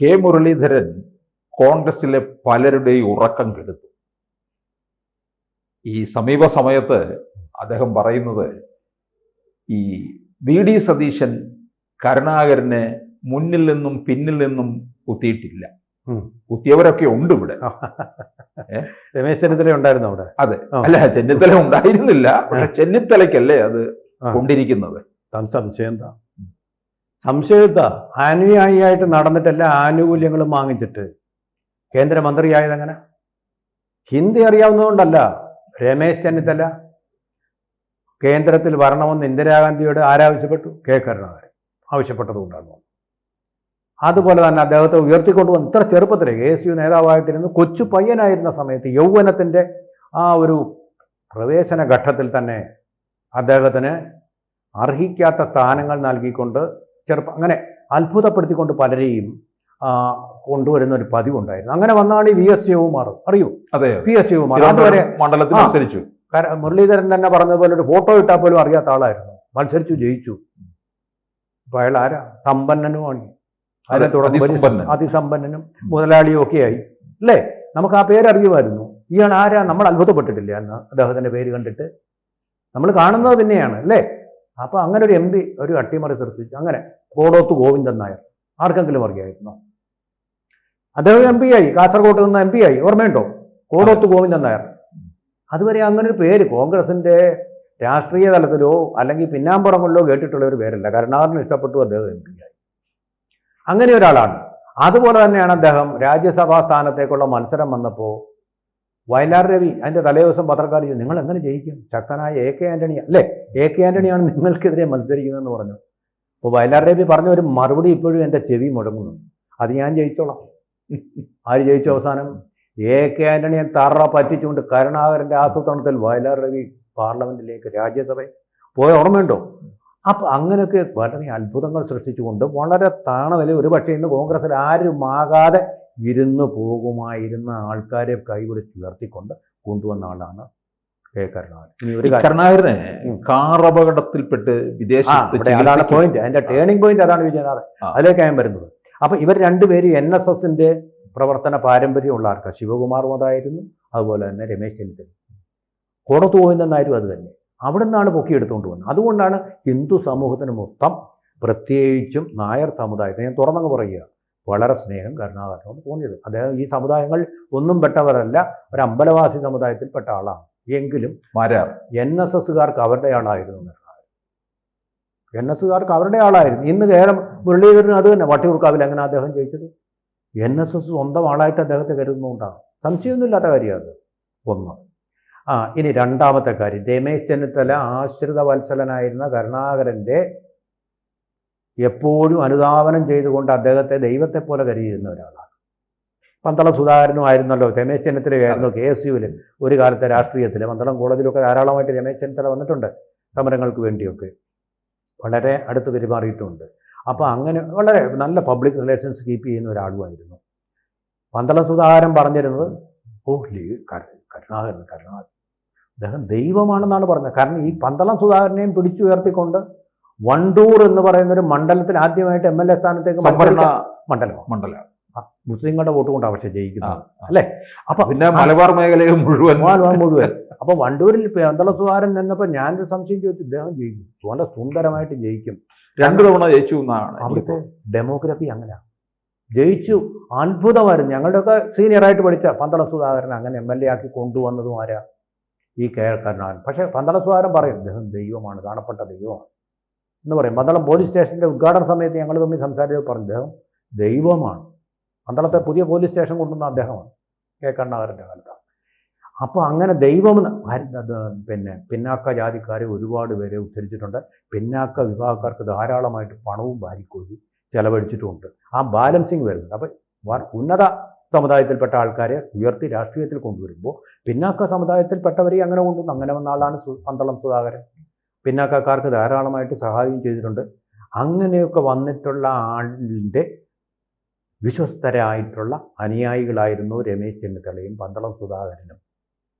K Muraleedharan കോൺഗ്രസിലെ പലരുടെയും ഉറക്കം കെടുത്തു. ഈ സമീപ സമയത്ത് അദ്ദേഹം പറയുന്നത് ഈ വി ഡി സതീശൻ കരുണാകരനെ മുന്നിൽ നിന്നും പിന്നിൽ നിന്നും കുത്തിയിട്ടില്ല. കുത്തിയവരൊക്കെ ഉണ്ട് ഇവിടെ. രമേശ് ചെന്നിത്തല ഉണ്ടായിരുന്നു അവിടെ. അതെ, അല്ല, ചെന്നിത്തല ഉണ്ടായിരുന്നില്ല. പക്ഷെ ചെന്നിത്തലയ്ക്കല്ലേ അത് കൊണ്ടിരിക്കുന്നത്. സംശയത്താ അനുയായിയായിട്ട് നടന്നിട്ടല്ല ആനുകൂല്യങ്ങളും വാങ്ങിച്ചിട്ട് കേന്ദ്രമന്ത്രിയായത് എങ്ങനെ? ഹിന്ദി അറിയാവുന്നതുകൊണ്ടല്ല. രമേശ് ചെന്നിത്തല കേന്ദ്രത്തിൽ വരണമെന്ന് ഇന്ദിരാഗാന്ധിയോട് ആരാവശ്യപ്പെട്ടു? കെ കരുണാകരൻ ആവശ്യപ്പെട്ടതുകൊണ്ടാണ്. അതുപോലെ തന്നെ അദ്ദേഹത്തെ ഉയർത്തിക്കൊണ്ടുവന്ന് ഇത്ര ചെറുപ്പത്തിൽ KSU നേതാവായിട്ടിരുന്നു കൊച്ചു പയ്യനായിരുന്ന സമയത്ത് യൗവനത്തിൻ്റെ ആ ഒരു പ്രവേശന ഘട്ടത്തിൽ തന്നെ അദ്ദേഹത്തിന് അർഹിക്കാത്ത സ്ഥാനങ്ങൾ നൽകിക്കൊണ്ട് അങ്ങനെ അത്ഭുതപ്പെടുത്തിക്കൊണ്ട് പലരെയും കൊണ്ടുവരുന്ന ഒരു പതിവുണ്ടായിരുന്നു. അങ്ങനെ വന്നാണ് ഈ VS ശിവകുമാർ. അറിയൂ? അതെ, VS ശിവകുമാർ അതുവരെ മണ്ഡലത്തിൽ മത്സരിച്ചു. മുരളീധരൻ തന്നെ പറഞ്ഞതുപോലെ ഒരു ഫോട്ടോ ഇട്ടാൽ പോലും അറിയാത്ത ആളായിരുന്നു. മത്സരിച്ചു, ജയിച്ചു. അപ്പൊ അയാൾ ആരാ? സമ്പന്നനുമാണ്. അതിനെ തുടർന്ന് അതിസമ്പന്നനും മുതലാളിയും ഒക്കെ ആയി അല്ലേ? നമുക്ക് ആ പേരറിയുമായിരുന്നു. ഇയാൾ ആരാ? നമ്മൾ അത്ഭുതപ്പെട്ടിട്ടില്ല എന്ന് അദ്ദേഹത്തിന്റെ പേര് കണ്ടിട്ട്. നമ്മൾ കാണുന്നത് തന്നെയാണ് അല്ലേ? അപ്പൊ അങ്ങനെ ഒരു MP ഒരു അട്ടിമറി സൃഷ്ടിച്ചു. അങ്ങനെ കോടോത്ത് ഗോവിന്ദൻ നായർ ആർക്കെങ്കിലും അറിയായിരുന്നോ? അദ്ദേഹം MP ആയി, കാസർഗോട്ട് നിന്ന് MP ആയി. ഓർമ്മയുണ്ടോ? കോടോത്ത് ഗോവിന്ദൻ നായർ. അതുവരെ അങ്ങനെ ഒരു പേര് കോൺഗ്രസിന്റെ രാഷ്ട്രീയ തലത്തിലോ അല്ലെങ്കിൽ പിന്നാമ്പുറങ്ങളിലോ കേട്ടിട്ടുള്ള ഒരു പേരല്ല. കരുണാകരന് ഇഷ്ടപ്പെട്ടു, അദ്ദേഹം MP ആയി. അങ്ങനെ ഒരാളാണ്. അതുപോലെ തന്നെയാണ് അദ്ദേഹം രാജ്യസഭാ സ്ഥാനത്തേക്കുള്ള മത്സരം വന്നപ്പോൾ വയലാർ രവി അതിൻ്റെ തലേദിവസം പത്രക്കാർ ചോദിച്ചു, നിങ്ങൾ എങ്ങനെ ജയിക്കും? ശക്തനായ AK ആന്റണി അല്ലേ? AK ആന്റണിയാണ് നിങ്ങൾക്കെതിരെ മത്സരിക്കുന്നതെന്ന് പറഞ്ഞു. അപ്പോൾ വയലാർ രവി പറഞ്ഞ ഒരു മറുപടി ഇപ്പോഴും എൻ്റെ ചെവി മുടങ്ങുന്നു. അത് ഞാൻ ജയിച്ചോളാം. ആര് ജയിച്ചു അവസാനം? AK ആന്റണിയെ തറ പറ്റിച്ചുകൊണ്ട് കരുണാകരൻ്റെ ആസൂത്രണത്തിൽ വയലാർ രവി പാർലമെന്റിലേക്ക് രാജ്യസഭയിൽ പോയ ഓർമ്മയുണ്ടോ? അപ്പം അങ്ങനെയൊക്കെ വളരെ അത്ഭുതങ്ങൾ സൃഷ്ടിച്ചുകൊണ്ട് വളരെ താണനില ഒരുപക്ഷെ ഇന്ന് കോൺഗ്രസിൽ ആരുമാകാതെ ഇരുന്ന് പോകുമായിരുന്ന ആൾക്കാരെ കൈപിടിച്ച് ഉയർത്തിക്കൊണ്ട് കൊണ്ടുവന്ന ആളാണ് കെ കരുണാകരൻ. കരുണാകരനെ കാർ അപകടത്തിൽപ്പെട്ട് വിദേശത്ത് അതാണ് പോയിന്റ്. അതിന്റെ ടേണിംഗ് പോയിന്റ് അതാണ് വിജയനാഥ്. അതിലേക്ക് ഞാൻ വരുന്നത്. അപ്പൊ ഇവർ രണ്ടുപേരും NSSന്റെ പ്രവർത്തന പാരമ്പര്യമുള്ള ആൾക്കാർ. ശിവകുമാറും അതായിരുന്നു, അതുപോലെ തന്നെ രമേശ് ചെന്നിത്തല. കോടത്ത് ഗോവിന്ദനായിരുന്നു അത് തന്നെ. അവിടെ നിന്നാണ് പൊക്കിയെടുത്തുകൊണ്ട് വന്നത്. അതുകൊണ്ടാണ് ഹിന്ദു സമൂഹത്തിന് മൊത്തം, പ്രത്യേകിച്ചും നായർ സമുദായത്തെ ഞാൻ തുറന്നങ്ങ് പറയുക, വളരെ സ്നേഹം കരുണാകരനോട് തോന്നിയത്. അദ്ദേഹം ഈ സമുദായങ്ങൾ ഒന്നും പെട്ടവരല്ല, ഒരു അമ്പലവാസി സമുദായത്തിൽപ്പെട്ട ആളാണ്. എങ്കിലും NSSകാർക്ക് അവരുടെ ആളായിരുന്നു കരുണാകരൻ. NSകാർക്ക് അവരുടെ ആളായിരുന്നു. ഇന്ന് കേരളം മുരളീധരൻ അത് തന്നെ. വട്ടിയൂർക്കാവിൽ അങ്ങനെ അദ്ദേഹം ജയിച്ചത് NSS സ്വന്തം ആളായിട്ട് അദ്ദേഹത്തെ കരുതുന്നുകൊണ്ടാണ്. സംശയമൊന്നുമില്ലാത്ത കാര്യം അത്. ഒന്ന്. ഇനി രണ്ടാമത്തെ കാര്യം, രമേശ് ചെന്നിത്തല ആശ്രിത വത്സലനായിരുന്ന കരുണാകരൻ്റെ എപ്പോഴും അനുധാവനം ചെയ്തുകൊണ്ട് അദ്ദേഹത്തെ ദൈവത്തെ പോലെ കരുതിയിരുന്ന ഒരാളാണ്. പന്തളം സുധാകരനും ആയിരുന്നല്ലോ, രമേശ് ചെന്നിത്തലയായിരുന്നു KSUവിൽ ഒരു കാലത്തെ രാഷ്ട്രീയത്തിൽ. പന്തളം കോളേജിലൊക്കെ ധാരാളമായിട്ട് രമേശ് ചെന്നിത്തല വന്നിട്ടുണ്ട് സമരങ്ങൾക്ക് വേണ്ടിയൊക്കെ, വളരെ അടുത്ത് പെരുമാറിയിട്ടുണ്ട്. അപ്പോൾ അങ്ങനെ വളരെ നല്ല പബ്ലിക് റിലേഷൻസ് കീപ്പ് ചെയ്യുന്ന ഒരാളുമായിരുന്നു. പന്തളം സുധാകരൻ പറഞ്ഞിരുന്നത് കരുണാകരൻ അദ്ദേഹം ദൈവമാണെന്നാണ് പറഞ്ഞത്. കാരണം ഈ പന്തളം സുധാകരനെയും പിടിച്ചുയർത്തിക്കൊണ്ട് വണ്ടൂർ എന്ന് പറയുന്ന ഒരു മണ്ഡലത്തിൽ ആദ്യമായിട്ട് MLA സ്ഥാനത്തേക്ക് മണ്ഡലം മുസ്ലിങ്ങളുടെ വോട്ട് കൊണ്ടാണ് പക്ഷെ ജയിക്കുന്നത് അല്ലേ? അപ്പൊ പിന്നെ മലബാർ മേഖലയിൽ മുഴുവൻ. അപ്പൊ വണ്ടൂരിൽ പന്തളം സുധാകരൻ എന്നപ്പോൾ ഞാനൊരു സംശയം ചോദിച്ചു, ഇദ്ദേഹം ജയിക്കും, വളരെ സുന്ദരമായിട്ട് ജയിക്കും. 2 തവണ ജയിച്ചു എന്നാണ് അവിടുത്തെ ഡെമോഗ്രഫി. അങ്ങനെ ജയിച്ചു, അത്ഭുതമായിരുന്നു. ഞങ്ങളുടെയൊക്കെ സീനിയറായിട്ട് പഠിച്ച പന്തളം സുധാകരൻ അങ്ങനെ MLA ആക്കി കൊണ്ടുവന്നതും ആരാ? ഈ കരുണാകരൻ. പക്ഷേ പന്തളം സുധാകരൻ പറയും അദ്ദേഹം ദൈവമാണ്, കാണപ്പെട്ട ദൈവമാണ് എന്ന് പറയും. പന്തളം പോലീസ് സ്റ്റേഷൻ്റെ ഉദ്ഘാടന സമയത്ത് ഞങ്ങൾ തമ്മിൽ സംസാരിച്ചത് പറഞ്ഞു, അദ്ദേഹം ദൈവമാണ്. പന്തളത്തെ പുതിയ പോലീസ് സ്റ്റേഷൻ കൊണ്ടുവന്ന അദ്ദേഹമാണ് കെ കരുണാകരൻ്റെ കാലത്താണ്. അപ്പോൾ അങ്ങനെ ദൈവം പിന്നെ പിന്നാക്ക ജാതിക്കാരെ ഒരുപാട് പേരെ ഉദ്ധരിച്ചിട്ടുണ്ട്. പിന്നാക്ക വിഭാഗക്കാർക്ക് ധാരാളമായിട്ട് പണവും വാരിക്കോരി ചെലവഴിച്ചിട്ടുമുണ്ട്. ആ ബാലൻസിങ് വരുന്നുണ്ട്. അപ്പോൾ ഉന്നത സമുദായത്തിൽപ്പെട്ട ആൾക്കാരെ ഉയർത്തി രാഷ്ട്രീയത്തിൽ കൊണ്ടുവരുമ്പോൾ പിന്നാക്ക സമുദായത്തിൽപ്പെട്ടവരെ അങ്ങനെ കൊണ്ടുവന്നു. അങ്ങനെ വന്ന ആളാണ് പന്തളം സുധാകരൻ. പിന്നാക്കക്കാർക്ക് ധാരാളമായിട്ട് സഹായം ചെയ്തിട്ടുണ്ട്. അങ്ങനെയൊക്കെ വന്നിട്ടുള്ള ആളിൻ്റെ വിശ്വസ്തരായിട്ടുള്ള അനുയായികളായിരുന്നു രമേശ് ചെന്നിത്തലയും പന്തളം സുധാകരനും.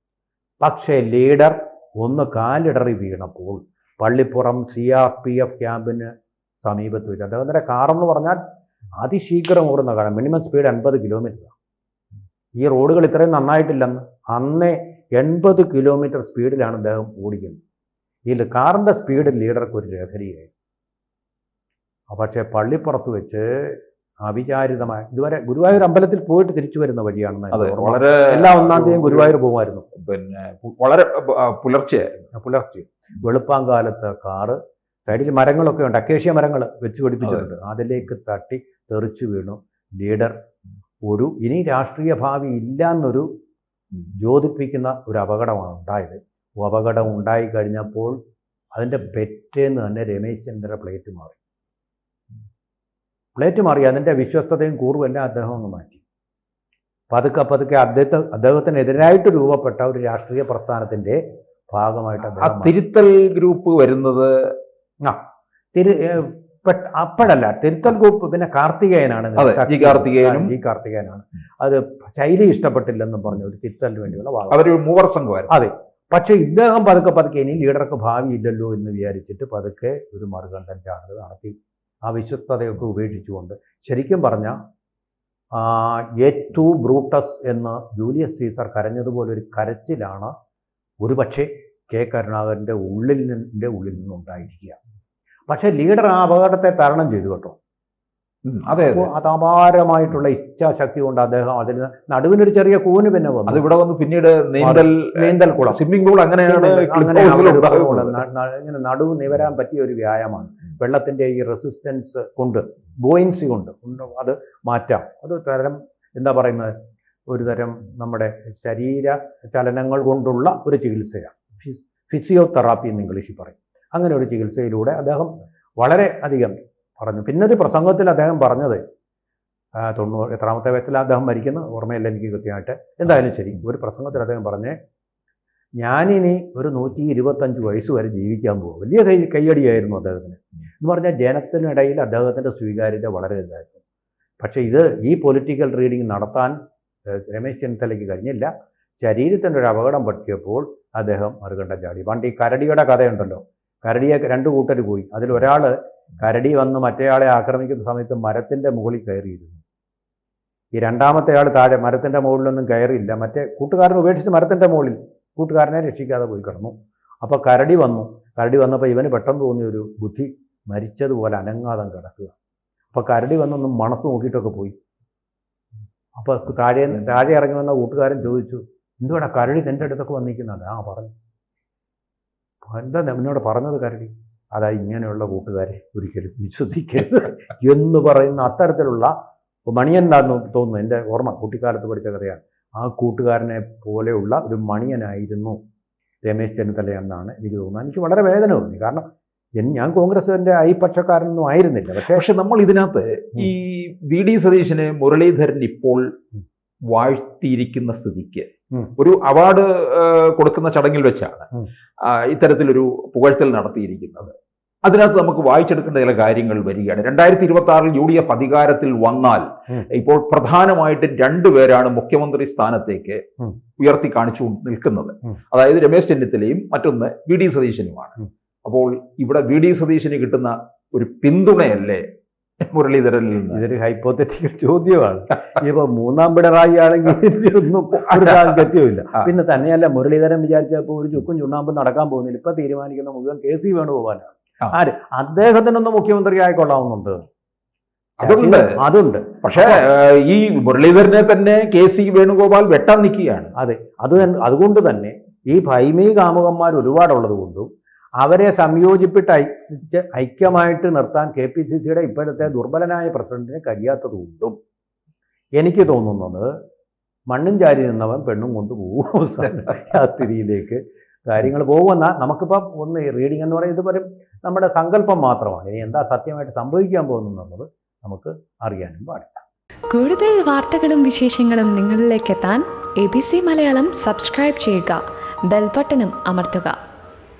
പക്ഷേ ലീഡർ ഒന്ന് കാലിടറി വീണപ്പോൾ പള്ളിപ്പുറം CRPF ക്യാമ്പിന് സമീപത്ത് വെച്ച് അദ്ദേഹത്തിൻ്റെ കാറെന്ന് പറഞ്ഞാൽ അതിശീഘ്രം ഓടുന്ന കാലം, മിനിമം സ്പീഡ് 80 കിലോമീറ്റർ. ഈ റോഡുകൾ ഇത്രയും നന്നായിട്ടില്ലെന്ന് അന്നേ 80 കിലോമീറ്റർ സ്പീഡിലാണ് അദ്ദേഹം ഓടിക്കുന്നത്. ഈ കാറിൻ്റെ സ്പീഡ് ലീഡർക്ക് ഒരു ലഹരിയായി. പക്ഷേ പള്ളിപ്പുറത്ത് വെച്ച് അവിചാരിതമായ, ഇതുവരെ ഗുരുവായൂർ അമ്പലത്തിൽ പോയിട്ട് തിരിച്ചു വരുന്ന വഴിയാണെന്ന് വളരെ എല്ലാ 1-ാം തീയതിയും ഗുരുവായൂർ പോകുമായിരുന്നു. പിന്നെ വളരെ പുലർച്ചെ വെളുപ്പാങ്കാലത്ത് കാറ്, സൈഡിൽ മരങ്ങളൊക്കെ ഉണ്ട്, അക്കേഷ്യ മരങ്ങൾ വെച്ച് പിടിപ്പിച്ചിട്ടുണ്ട്, അതിലേക്ക് തട്ടി തെറിച്ചു വീണു. ലീഡർ ഇനി രാഷ്ട്രീയ ഭാവി ഇല്ല എന്നൊരു ജ്യോതിപ്പിക്കുന്ന ഒരു അപകടമാണ് ഉണ്ടായത്. അപകടം ഉണ്ടായി കഴിഞ്ഞപ്പോൾ അതിൻ്റെ പെറ്റേന്ന് തന്നെ രമേശ് ചെന്നിത്തല പ്ലേറ്റ് മാറി അതിൻ്റെ വിശ്വസ്തതയും കൂറും എല്ലാം അദ്ദേഹം ഒന്ന് മാറ്റി. പതുക്കെ അദ്ദേഹത്തിനെതിരായിട്ട് രൂപപ്പെട്ട ഒരു രാഷ്ട്രീയ പ്രസ്ഥാനത്തിൻ്റെ ഭാഗമായിട്ട് തിരുത്തൽ ഗ്രൂപ്പ് വരുന്നത് അപ്പോഴല്ല. തിരുത്തൽ ഗ്രൂപ്പ് പിന്നെ കാർത്തികേയനാണ്, ജി കാർത്തികേയനാണ്. അത് ശൈലി ഇഷ്ടപ്പെട്ടില്ലെന്നും പറഞ്ഞു ഒരു തിരുത്തലിന് വേണ്ടിയുള്ള അവരൊരു മൂവർ സംഘമായിരുന്നു. അതെ. പക്ഷെ ഇദ്ദേഹം പതുക്കെ ഇനി ലീഡർക്ക് ഭാവി ഇല്ലല്ലോ എന്ന് വിചാരിച്ചിട്ട് പതുക്കെ ഒരു മറുകണ്ഠൻ ചാനൽ നടത്തി. ആ വിശ്വസ്തതയൊക്കെ ഉപേക്ഷിച്ചുകൊണ്ട്, ശരിക്കും പറഞ്ഞാൽ ഏറ്റവും ബ്രൂട്ടസ് എന്ന് ജൂലിയസ് സീസർ കരഞ്ഞതുപോലെ ഒരു കരച്ചിലാണ് ഒരുപക്ഷെ കെ കരുണാകരൻ്റെ ഉള്ളിൽ നിന്നുണ്ടായിരിക്കുക. പക്ഷേ ലീഡർ ആ അപകടത്തെ തരണം ചെയ്തു കേട്ടോ. അതെ, അത് അപാരമായിട്ടുള്ള ഇച്ഛാശക്തി കൊണ്ട് അദ്ദേഹം അതിന് നടുവിനൊരു ചെറിയ കൂന് പിന്നെ വന്നു. അത് ഇവിടെ വന്ന് പിന്നീട് നീന്തൽ കുളം, സ്വിമ്മിംഗ് പൂൾ, ഇങ്ങനെ നടുവ് നിവരാൻ പറ്റിയ ഒരു വ്യായാമമാണ്. വെള്ളത്തിൻ്റെ ഈ റെസിസ്റ്റൻസ് കൊണ്ട്, ബോയിൻസി കൊണ്ട് അത് മാറ്റാം. അത് തരം എന്താ പറയുന്നത്, ഒരു തരം നമ്മുടെ ശരീര ചലനങ്ങൾ കൊണ്ടുള്ള ഒരു ചികിത്സയാണ്. ഫിസിയോതെറാപ്പി എന്ന് ഇംഗ്ലീഷിൽ പറയും. അങ്ങനെ ഒരു ചികിത്സയിലൂടെ അദ്ദേഹം വളരെ അധികം പറഞ്ഞു. പിന്നെ ഒരു പ്രസംഗത്തിൽ അദ്ദേഹം പറഞ്ഞത്, 90 എത്രാമത്തെ വയസ്സിലാണ് അദ്ദേഹം മരിക്കുന്നത് ഓർമ്മയില്ല എനിക്ക് കൃത്യമായിട്ട്, എന്തായാലും ശരി, ഒരു പ്രസംഗത്തിൽ അദ്ദേഹം പറഞ്ഞേ, ഞാനിനി ഒരു 125 വയസ്സ് വരെ ജീവിക്കാൻ പോകും. വലിയ കയ്യടിയായിരുന്നു അദ്ദേഹത്തിന്. എന്ന് പറഞ്ഞാൽ ജനത്തിനിടയിൽ അദ്ദേഹത്തിൻ്റെ സ്വീകാര്യത വളരെ ഇതായിരുന്നു. പക്ഷേ ഈ പൊളിറ്റിക്കൽ റീഡിങ് നടത്താൻ രമേശ് ചെന്നിത്തലയ്ക്ക് കഴിഞ്ഞില്ല. ശരീരത്തിൻ്റെ ഒരു അപകടം പറ്റിയപ്പോൾ അദ്ദേഹം മറുകണ്ഠം ചാടി. പണ്ട് ഈ കരടിയുടെ കഥയുണ്ടല്ലോ, കരടിയെ 2 കൂട്ടർ പോയി. അതിലൊരാൾ കരടി വന്ന് മറ്റേയാളെ ആക്രമിക്കുന്ന സമയത്ത് മരത്തിൻ്റെ മുകളിൽ കയറിയിരുന്നു. ഈ രണ്ടാമത്തെ ആൾ താഴെ മരത്തിൻ്റെ മുകളിലൊന്നും കയറിയില്ല. മറ്റേ കൂട്ടുകാരനെ ഉപേക്ഷിച്ച് മരത്തിൻ്റെ മുകളിൽ കൂട്ടുകാരനെ രക്ഷിക്കാതെ പോയി കിടന്നു. അപ്പോൾ കരടി വന്നപ്പോൾ ഇവന് പെട്ടെന്ന് തോന്നിയ ഒരു ബുദ്ധി, മരിച്ചതുപോലെ അനങ്ങാതെ കിടക്കുക. അപ്പോൾ കരടി വന്നൊന്ന് മണത്ത് നോക്കിയിട്ടൊക്കെ പോയി. അപ്പോൾ താഴെ ഇറങ്ങി വന്ന കൂട്ടുകാരൻ ചോദിച്ചു, എന്തുവാടാ കരടി നിൻ്റെ അടുത്തൊക്കെ വന്നിരിക്കുന്നുണ്ട്? ആ പറഞ്ഞു. എന്താ എന്നോട് പറഞ്ഞത് കരടി? അതാ ഇങ്ങനെയുള്ള കൂട്ടുകാരെ ഒരിക്കലും വിശ്വസിക്കരുത് എന്ന് പറയുന്ന അത്തരത്തിലുള്ള മണിയനാന്ന് തോന്നുന്നു. എൻ്റെ ഓർമ്മ കുട്ടിക്കാലത്ത് പഠിച്ച കഥയാണ്. ആ കൂട്ടുകാരനെ പോലെയുള്ള ഒരു മണിയനായിരുന്നു രമേശ് ചെന്നിത്തല എന്നാണ് എനിക്ക് തോന്നുന്നത്. എനിക്ക് വളരെ വേദന തോന്നി. കാരണം ഞാൻ കോൺഗ്രസിൻ്റെ അയിപക്ഷക്കാരനൊന്നും ആയിരുന്നില്ല. പക്ഷെ നമ്മൾ ഇതിനകത്ത് ഈ VD സതീശന് മുരളീധരൻ ഇപ്പോൾ വാഴ്ത്തിയിരിക്കുന്ന സ്ഥിതിക്ക് ഒരു അവാർഡ് കൊടുക്കുന്ന ചടങ്ങിൽ വെച്ചാണ് ഇത്തരത്തിലൊരു പുകഴ്ത്തൽ നടത്തിയിരിക്കുന്നത്. അതിനകത്ത് നമുക്ക് വായിച്ചെടുക്കേണ്ട ചില കാര്യങ്ങൾ വരികയാണ്. 2026 UDF അധികാരത്തിൽ വന്നാൽ ഇപ്പോൾ പ്രധാനമായിട്ട് 2 പേരാണ് മുഖ്യമന്ത്രി സ്ഥാനത്തേക്ക് ഉയർത്തി കാണിച്ചു നിൽക്കുന്നത്. അതായത് രമേശ് ചെന്നിത്തലയും മറ്റൊന്ന് VD സതീശനുമാണ്. അപ്പോൾ ഇവിടെ VD സതീശന് കിട്ടുന്ന ഒരു പിന്തുണയല്ലേ മുരളീധരനിൽ നിന്ന്? ഇതൊരു ഹൈപ്പോത്തറ്റിക്കൽ ചോദ്യമാണ്. ഇപ്പൊ 3-ാം പിണറായി ആണെങ്കിൽ ഒന്നും ഒരു സാങ്കത്യമില്ല. പിന്നെ തന്നെയല്ല, മുരളീധരൻ വിചാരിച്ചപ്പോൾ ഒരു ചുക്കും ചുണ്ണാമ്പും നടക്കാൻ പോകുന്നില്ല. ഇപ്പൊ തീരുമാനിക്കുന്ന മുഴുവൻ KC വേണുഗോപാലാണ്. അദ്ദേഹത്തിനൊന്നും മുഖ്യമന്ത്രി ആയിക്കൊള്ളാവുന്നുണ്ട്, അതുണ്ട്. പക്ഷേ ഈ മുരളീധരനെ തന്നെ KC വേണുഗോപാൽ വെട്ടാൻ നിൽക്കുകയാണ്. അതെ, അതുകൊണ്ട് തന്നെ ഈ ഭൈമീ കാമുകന്മാർ ഒരുപാടുള്ളത് കൊണ്ടും അവരെ സംയോജിപ്പിട്ട് ഐക്യമായിട്ട് നിർത്താൻ KPCCയുടെ ഇപ്പോഴത്തെ ദുർബലനായ പ്രസിഡന്റിന് കഴിയാത്തതുകൊണ്ടും എനിക്ക് തോന്നുന്നത് മണ്ണും ചാരി നിന്നവൻ പെണ്ണും കൊണ്ടുപോകും ആ സ്ഥിതിയിലേക്ക് കാര്യങ്ങൾ പോകുമെന്ന നമുക്കിപ്പം ഒന്ന് റീഡിംഗ് എന്ന് പറയുന്നത് വരും നമ്മുടെ സങ്കല്പം മാത്രമാണ്. ഇനി എന്താ സത്യമായിട്ട് സംഭവിക്കാൻ പോകുന്നുള്ളത് നമുക്ക് അറിയാനും പാടില്ല. കൂടുതൽ വാർത്തകളും വിശേഷങ്ങളും നിങ്ങളിലേക്ക് എത്താൻ ABC മലയാളം സബ്സ്ക്രൈബ് ചെയ്യുക, ബെൽ ബട്ടണും അമർത്തുക.